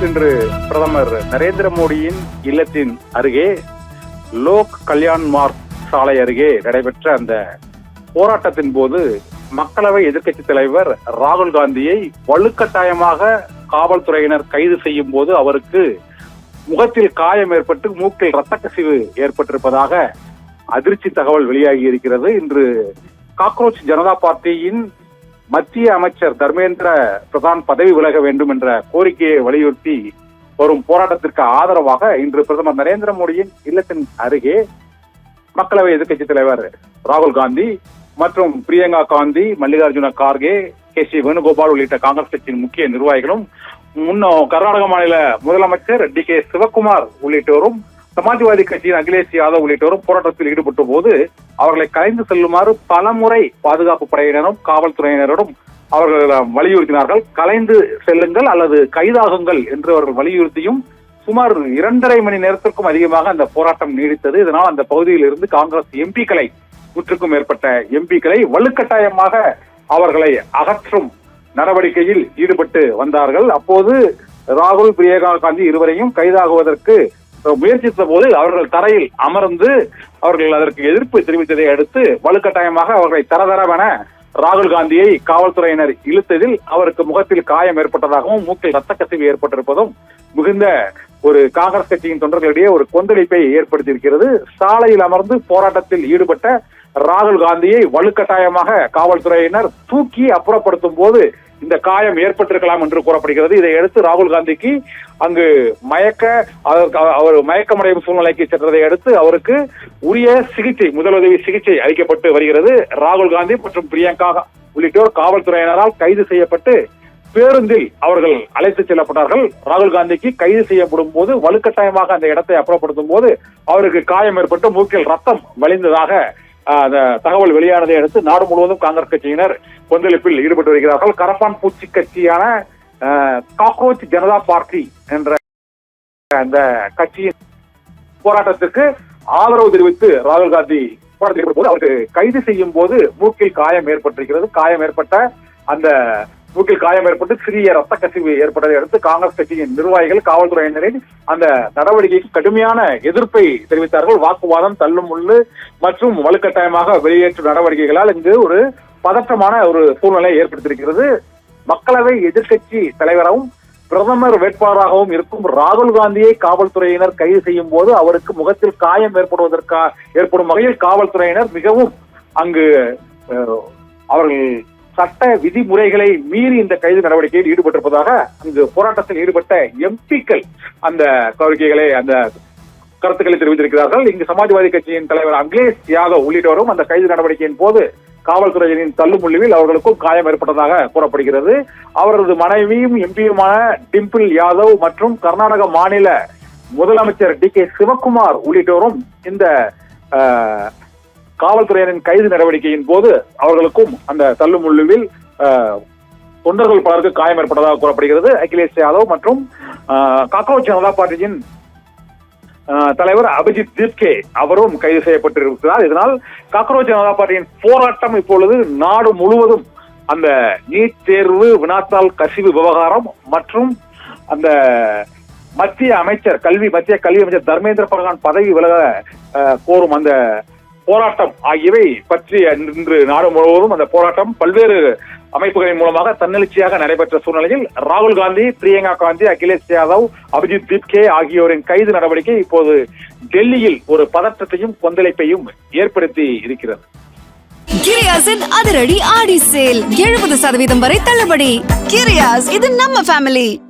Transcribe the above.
இன்று பிரதமர் நரேந்திர மோடியின் இல்லத்தின் அருகே லோக் கல்யாண் மார்க் சாலை அருகே நடைபெற்ற அந்த போராட்டத்தின் போது மக்களவை எதிர்க்கட்சி தலைவர் ராகுல் காந்தியை வலுக்கட்டாயமாக காவல்துறையினர் கைது செய்யும் போது அவருக்கு முகத்தில் காயம் ஏற்பட்டு மூக்கில் ரத்த கசிவு ஏற்பட்டிருப்பதாக அதிர்ச்சி தகவல் வெளியாகி இருக்கிறது. இன்று காக்ரோச் ஜனதா பார்ட்டியின் மத்திய அமைச்சர் தர்மேந்திர பிரதான் பதவி விலக வேண்டும் என்ற கோரிக்கையை வலியுறுத்தி வரும் போராட்டத்திற்கு ஆதரவாக இன்று பிரதமர் நரேந்திர மோடியின் இல்லத்தின் அருகே மக்களவை எதிர்க்கட்சி தலைவர் ராகுல் காந்தி மற்றும் பிரியங்கா காந்தி, மல்லிகார்ஜுன கார்கே, கே.சி. வேணுகோபால் உள்ளிட்ட காங்கிரஸ் கட்சியின் முக்கிய நிர்வாகிகளும், கர்நாடக மாநில முதலமைச்சர் டி.கே. சிவக்குமார் உள்ளிட்டோரும், சமாஜ்வாதி கட்சியின் அகிலேஷ் யாதவ் உள்ளிட்டோரும் போராட்டத்தில் ஈடுபட்ட போது அவர்களை கலைந்து செல்லுமாறு பலமுறை பாதுகாப்பு படையினரும் காவல்துறையினரும் அவர்கள் வலியுறுத்தினார்கள். கலைந்து செல்லுங்கள் அல்லது கைதாகுங்கள் என்று அவர்கள் வலியுறுத்தியும் சுமார் 2.5 மணி நேரத்திற்கும் அதிகமாக அந்த போராட்டம் நீடித்தது. இதனால் அந்த பகுதியில் இருந்து காங்கிரஸ் எம்பிக்களை, 100க்கும் மேற்பட்ட எம்பிக்களை வலுக்கட்டாயமாக அவர்களை அகற்றும் நடவடிக்கையில் ஈடுபட்டு வந்தார்கள். அப்போது ராகுல், பிரியங்கா காந்தி இருவரையும் கைதாகுவதற்கு முயற்சித்த போது அவர்கள் தரையில் அமர்ந்து அவர்கள் அதற்கு எதிர்ப்பு தெரிவித்ததை அடுத்து வலுக்கட்டாயமாக அவர்களை தரதரவென ராகுல் காந்தியை காவல்துறையினர் இழுத்ததில் அவருக்கு முகத்தில் காயம் ஏற்பட்டதாகவும் மூக்கில் ரத்த கசிவு ஏற்பட்டிருப்பதும் மிகுந்த ஒரு காங்கிரஸ் கட்சியின் தொண்டர்களிடையே ஒரு கொந்தளிப்பை ஏற்படுத்தியிருக்கிறது. சாலையில் அமர்ந்து போராட்டத்தில் ஈடுபட்ட ராகுல் காந்தியை வலுக்கட்டாயமாக காவல்துறையினர் தூக்கி அப்புறப்படுத்தும் போது இந்த காயம் ஏற்பட்டிருக்கலாம் என்று கூறப்படுகிறது. இதையடுத்து ராகுல் காந்திக்கு அங்கு அவர் மயக்கமடையும் சூழ்நிலைக்கு சென்றதை அடுத்து அவருக்கு உரிய சிகிச்சை, முதலுதவி சிகிச்சை அளிக்கப்பட்டு வருகிறது. ராகுல் காந்தி மற்றும் பிரியங்கா உள்ளிட்டோர் காவல்துறையினரால் கைது செய்யப்பட்டு பேருந்தில் அவர்கள் அழைத்து செல்லப்பட்டார்கள். ராகுல் காந்திக்கு கைது செய்யப்படும் போது வலுக்கட்டாயமாக அந்த இடத்தை அப்புறப்படுத்தும் போது அவருக்கு காயம் ஏற்பட்டு மூக்கில் ரத்தம் வழிந்ததாக அந்த தகவல் வெளியானதை அடுத்து நாடு முழுவதும் காங்கிரஸ் கட்சியினர் கொந்தளிப்பில் ஈடுபட்டு வருகிறார்கள். கரப்பான் பூச்சி கட்சியான காக்ரோச் ஜனதா பார்ட்டி என்ற அந்த கட்சியின் போராட்டத்திற்கு ஆதரவு தெரிவித்து ராகுல் காந்தி போராட்டத்தில் போது அவருக்கு கைது செய்யும் போது மூக்கில் காயம் ஏற்பட்டிருக்கிறது. மூக்கில் காயம் ஏற்பட்டு சிறிய ரத்த கசிவு ஏற்பட்டதை அடுத்து காங்கிரஸ் கட்சியின் நிர்வாகிகள் காவல்துறையினரின் அந்த நடவடிக்கைக்கு கடுமையான எதிர்ப்பை தெரிவித்தார்கள். வாக்குவாதம், தள்ளுமுள்ளு மற்றும் வலுக்கட்டாயமாக வெளியேற்றும் நடவடிக்கைகளால் இங்கு ஒரு பதற்றமான ஒரு சூழ்நிலை ஏற்படுத்தியிருக்கிறது. மக்களவை எதிர்க்கட்சி தலைவராகவும் பிரதமர் வேட்பாளராகவும் இருக்கும் ராகுல் காந்தியை காவல்துறையினர் கைது செய்யும் போது அவருக்கு முகத்தில் காயம் ஏற்படும் வகையில் காவல்துறையினர் மிகவும் அங்கு அவர்கள் சட்ட விதிமுறைகளை மீறி இந்த கைது நடவடிக்கையில் ஈடுபட்டிருப்பதாக அங்கு போராட்டத்தில் ஈடுபட்ட எம்பிக்கள் அந்த கோரிக்கைகளை, அந்த கருத்துக்களை தெரிவித்திருக்கிறார்கள். இங்கு சமாஜ்வாதி கட்சியின் தலைவர் அகிலேஷ் யாதவ் உள்ளிட்டோரும் அந்த கைது நடவடிக்கையின் போது காவல்துறையினரின் தள்ளுமுள்ளில் அவர்களுக்கும் காயம் ஏற்பட்டதாக கூறப்படுகிறது. அவரது மனைவியும் எம்பியுமான டிம்பிள் யாதவ் மற்றும் கர்நாடக மாநில முதலமைச்சர் டி.கே. சிவக்குமார் உள்ளிட்டோரும் இந்த காவல்துறையினரின் கைது நடவடிக்கையின் போது அவர்களுக்கும் அந்த தள்ளுமுள்ளுவில் தொண்டர்கள் பலருக்கு காயம் ஏற்பட்டதாக கூறப்படுகிறது. அகிலேஷ் யாதவ் மற்றும் காக்ரோச் ஜனதா பார்ட்டியின் தலைவர் அபிஜித் தீப்கே அவரும் கைது செய்யப்பட்டிருக்கிறார். இதனால் காக்ரோச் ஜனதா பார்ட்டியின் போராட்டம் இப்பொழுது நாடு முழுவதும் அந்த நீட் தேர்வு வினாத்தாள் கசிவு விவகாரம் மற்றும் அந்த மத்திய கல்வி அமைச்சர் தர்மேந்திர பிரதான் பதவி விலக கோரும் அந்த போராட்டம் ஆகியவை பற்றி இன்று நாடு முழுவதும் அந்த போராட்டம் பல்வேறு அமைப்புகளின் மூலமாக தன்னெழுச்சியாக நடைபெற்ற சூழ்நிலையில் ராகுல் காந்தி, பிரியங்கா காந்தி, அகிலேஷ் யாதவ், அபிஜித் தீப்கே ஆகியோரின் கைது நடவடிக்கை இப்போது டெல்லியில் ஒரு பதற்றத்தையும் கொந்தளிப்பையும் ஏற்படுத்தி இருக்கிறது. கிரியாஸின் அதிரடி ஆடி சேல் 70% வரை தள்ளுபடி. கிரியாஸ், இது நம்ம ஃபேமிலி.